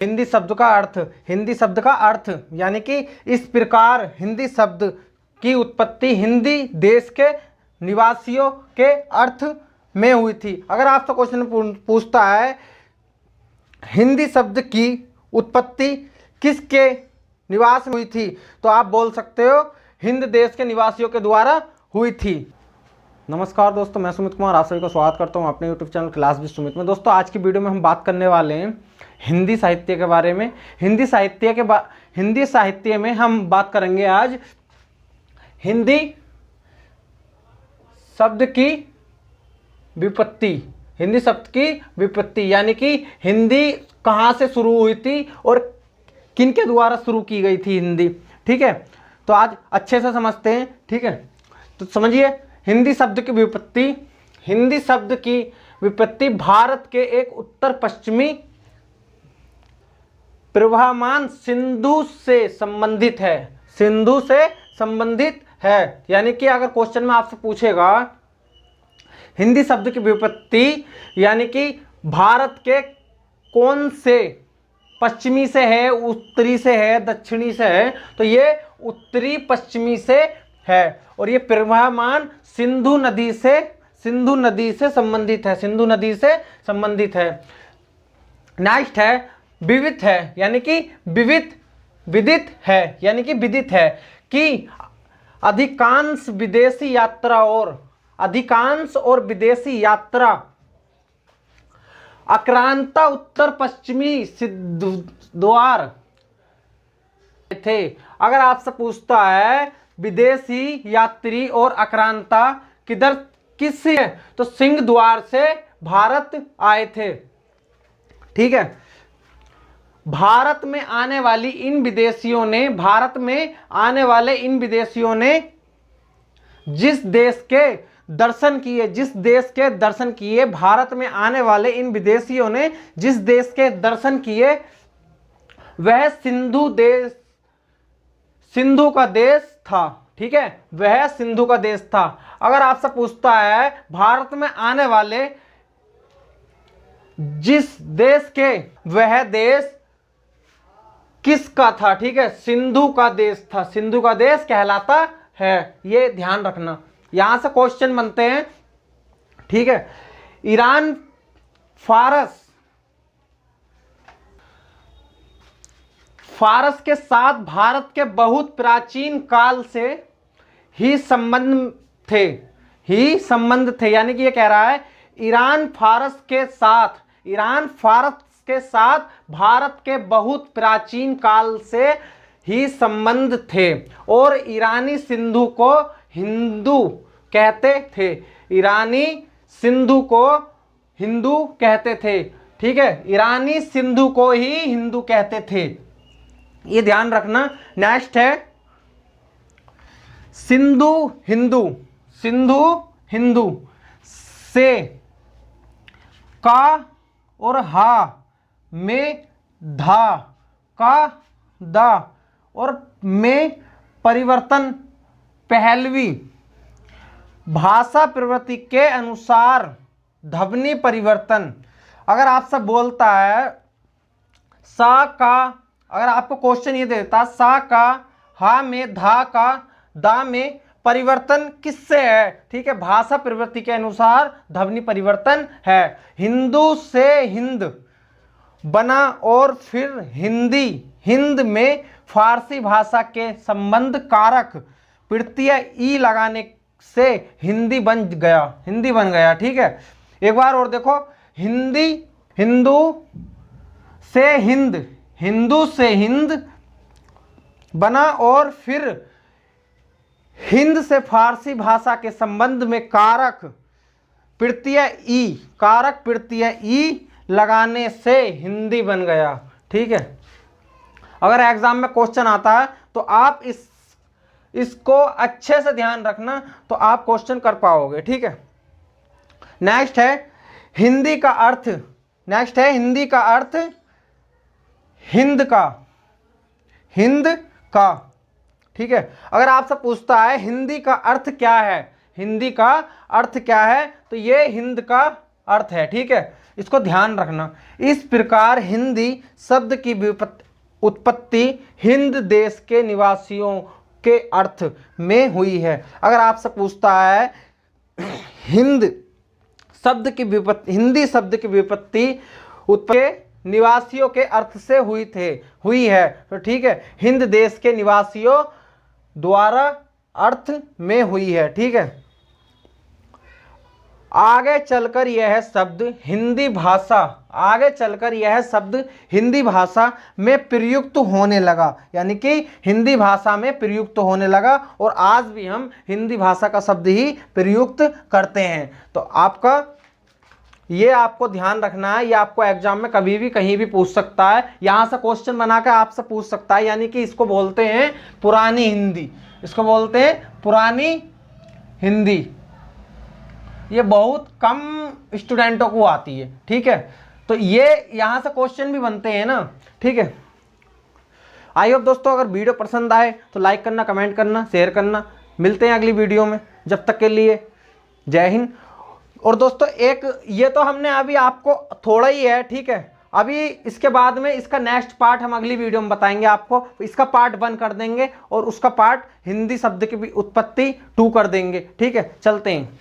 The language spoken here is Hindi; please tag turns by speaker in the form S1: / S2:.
S1: हिंदी शब्द का अर्थ, हिंदी शब्द का अर्थ यानी कि इस प्रकार हिंदी शब्द की उत्पत्ति हिंदी देश के निवासियों के अर्थ में हुई थी। अगर आपसे क्वेश्चन पूछता है हिंदी शब्द की उत्पत्ति किसके निवास में हुई थी, तो आप बोल सकते हो हिंद देश के निवासियों के द्वारा हुई थी। नमस्कार दोस्तों, मैं सुमित कुमार आप सभी का स्वागत करता हूं अपने YouTube channel class with Sumit में। दोस्तों आज की वीडियो में हम बात करने वाले हैं हिंदी साहित्य के बारे में। हिंदी साहित्य में हम बात करेंगे आज हिंदी शब्द की विपत्ति। हिंदी शब्द की विपत्ति यानी कि हिंदी कहाँ से शुरू हुई थी और किन के द्वारा शुरू की गई थी हिंदी। ठीक है, तो आज अच्छे से समझते हैं। ठीक है, तो समझिए हिंदी शब्द की विपत्ति। हिंदी शब्द की विपत्ति भारत के एक उत्तर पश्चिमी प्रवाहमान सिंधु से संबंधित है। सिंधु से संबंधित है यानी कि अगर क्वेश्चन में आपसे पूछेगा हिंदी शब्द की विपत्ति यानी कि भारत के कौन से पश्चिमी से है, उत्तरी से है, दक्षिणी से है, तो ये उत्तरी पश्चिमी से है और ये प्रवाहमान सिंधु नदी से संबंधित है। सिंधु नदी से संबंधित है। नेक्स्ट है विविध है यानी कि विदित है यानी कि विदित है कि अधिकांश और विदेशी यात्रा आक्रांता उत्तर पश्चिमी सिंधु द्वार थे। अगर आपसे पूछता है विदेशी यात्री और आक्रांता किससे है, तो सिंह द्वार से भारत आए थे। ठीक है, भारत में आने वाले इन विदेशियों ने जिस देश के दर्शन किए भारत में आने वाले इन विदेशियों ने जिस देश के दर्शन किए वह सिंधु का देश था। ठीक है, वह सिंधु का देश था। अगर आपसे पूछता है भारत में आने वाले जिस देश के, वह देश किसका था? ठीक है, सिंधु का देश था। सिंधु का देश कहलाता है, ये ध्यान रखना। यहां से क्वेश्चन बनते हैं। ठीक है, ईरान फारस के साथ भारत के बहुत प्राचीन काल से ही संबंध थे यानी कि ये कह रहा है ईरान फारस के साथ भारत के बहुत प्राचीन काल से ही संबंध थे और ईरानी सिंधु को हिंदू कहते थे। ईरानी सिंधु को हिंदू कहते थे। ठीक है, ईरानी सिंधु को ही हिंदू कहते थे, ये ध्यान रखना। नेक्स्ट है सिंधु हिंदू से का और हा में दा और में परिवर्तन पहलवी भाषा प्रवृत्ति के अनुसार ध्वनि परिवर्तन। अगर आपसे बोलता है सा का, अगर आपको क्वेश्चन ये देता सा का हा में धा का दा में परिवर्तन किससे है? ठीक है, भाषा प्रवृत्ति के अनुसार ध्वनि परिवर्तन है। हिंदू से हिंद बना और फिर हिंद में फारसी भाषा के संबंध कारक प्रत्यय ई लगाने से हिंदी बन गया। ठीक है, एक बार और देखो, हिंदू से हिंद बना और फिर हिंद से फारसी भाषा के संबंध में कारक प्रत्यय ई लगाने से हिंदी बन गया। ठीक है, अगर एग्जाम में क्वेश्चन आता है तो आप इसको अच्छे से ध्यान रखना तो आप क्वेश्चन कर पाओगे। ठीक है, नेक्स्ट है हिंदी का अर्थ हिंद का। ठीक है, अगर आपसे पूछता है हिंदी का अर्थ क्या है, तो ये हिंद का अर्थ है। ठीक है, इसको ध्यान रखना। इस प्रकार हिंदी शब्द की उत्पत्ति हिंद देश के निवासियों के अर्थ में हुई है। अगर आपसे पूछता है हिंदी शब्द की विपत्ति उत्पत्ति निवासियों के अर्थ से हुई है तो ठीक है, हिंद देश के निवासियों द्वारा अर्थ में हुई है। ठीक है, आगे चलकर यह शब्द हिंदी भाषा में प्रयुक्त होने लगा, यानी कि हिंदी भाषा में प्रयुक्त होने लगा और आज भी हम हिंदी भाषा का शब्द ही प्रयुक्त करते हैं। तो आपको ध्यान रखना है, ये आपको एग्जाम में कभी भी कहीं भी पूछ सकता है, यहां से क्वेश्चन बनाकर आपसे पूछ सकता है। यानी कि इसको बोलते हैं पुरानी हिंदी, ये बहुत कम स्टूडेंटों को आती है। ठीक है, तो ये यहां से क्वेश्चन भी बनते हैं ना। ठीक है, आई होप दोस्तों अगर वीडियो पसंद आए तो लाइक करना, कमेंट करना, शेयर करना। मिलते हैं अगली वीडियो में, जब तक के लिए जय हिंद। और दोस्तों एक ये तो हमने अभी आपको थोड़ा ही है, ठीक है, अभी इसके बाद में इसका नेक्स्ट पार्ट हम अगली वीडियो में बताएंगे आपको। इसका पार्ट 1 कर देंगे और उसका पार्ट हिंदी शब्द की उत्पत्ति 2 कर देंगे। ठीक है, चलते हैं।